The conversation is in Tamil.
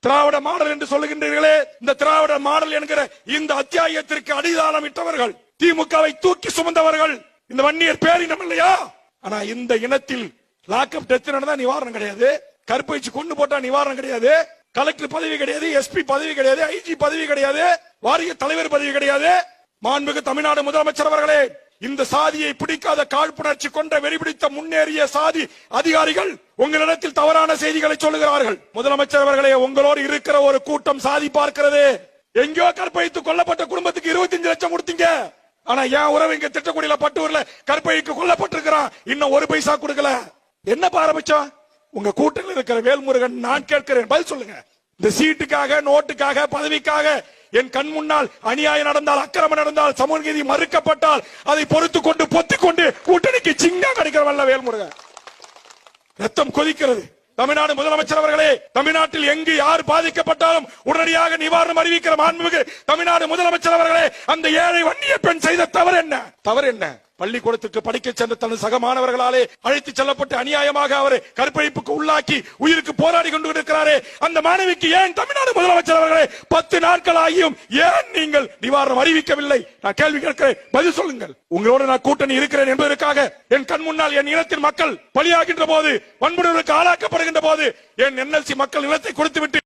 திராவிட மாடல் என்று சொல்லுகின்றீர்களே, இந்த திராவிட மாடல் என்கிற இந்த அத்தியாயத்திற்கு அடிதாளம் இட்டவர்கள், திமுகவை தூக்கி சுமந்தவர்கள் இந்த வன்னியர் பேரினம் இல்லையா? ஆனா இந்த இனத்தில் லாக்அப் டெத் நடந்தா நிவாரணம் கிடையாது, கற்பழிச்சு கொண்டு போட்டா நிவாரணம் கிடையாது, கலெக்டர் பதவி கிடையாது, எஸ்பி பதவி கிடையாது, ஐஜி பதவி கிடையாது, வாரிய தலைவர் பதவி கிடையாது. மாண்புமிகு தமிழ்நாடு முதலமைச்சர் அவர்களே, இந்த சாதியை பிடிக்காத காழ்ப்புணர்ச்சி கொண்ட வெறிபிடித்த முன்னேறிய சாதி அதிகாரிகள் உங்களிடத்தில் தவறான செய்திகளை சொல்லுகிறார்கள். முதலமைச்சர் அவர்களே, உங்களோடு இருக்கிற ஒரு கூட்டம் சாதி பார்க்கிறது. எங்கேயோ கற்பழித்து கொல்லப்பட்ட குடும்பத்துக்கு 25 லட்சம் கொடுத்தீங்க. ஆனா என் உறவு இங்க திட்டக்குடியில பட்டூர்ல கற்பழிக்கு கொல்லப்பட்டிருக்கிறான், இன்னும் ஒரு பைசா கொடுக்கல. என்ன ஆரம்பிச்சோம்? உங்க கூட்டத்தில் இருக்கிற வேல்முருகன், நான் கேட்கிறேன், பதில் சொல்லுங்க. இந்த சீட்டுக்காக, நோட்டுக்காக, பதவிக்காக என் கண் முன்னால் அநியாயம் நடந்தால், அக்கிரமம் நடந்தால், சமூக நீதி மறுக்கப்பட்டால் அதை பொறுத்து கொண்டு பொத்திக் கொண்டு கூட்டணிக்கு சிங்கம் கிடைக்கிறவல்ல வேல்முருகன். ரத்தம் கொதிக்கிறது. தமிழ்நாடு முதலமைச்சர் அவர்களே, தமிழ்நாட்டில் எங்கு யார் பாதிக்கப்பட்டாலும் உடனடியாக நிவாரணம் அறிவிக்கிற மாண்புமிகு தமிழ்நாடு முதலமைச்சர் அவர்களே, அந்த ஏழை வன்னிய பெண் செய்த தவறு என்ன? தவறு என்ன? பள்ளிக்கூடத்துக்கு படிக்க சென்ற தனது சக மாணவர்களாலே அழைத்து செல்லப்பட்டு அநியாயமாக அவரை கற்பழிப்புக்கு உள்ளாக்கி உயிருக்கு போராடி கொண்டு இருக்கிறாரே, அந்த மாணவிக்கு ஏன் தமிழ்நாடு முதலமைச்சர் அவர்களே 10 நாட்கள் ஆகியும் ஏன் நீங்கள் நிவாரணம் அறிவிக்கவில்லை? நான் கேள்வி கேட்கிறேன், பதில் சொல்லுங்கள். உங்களோடு நான் கூட்டணி இருக்கிறேன் என்பதற்காக என் கண் முன்னால் என் இனத்தின் மக்கள் பலியாகின்ற போது, வன்முறைகளுக்கு ஆளாக்கப்படுகின்ற போது, என் NLC மக்கள் நிலத்தை கொடுத்துவிட்டு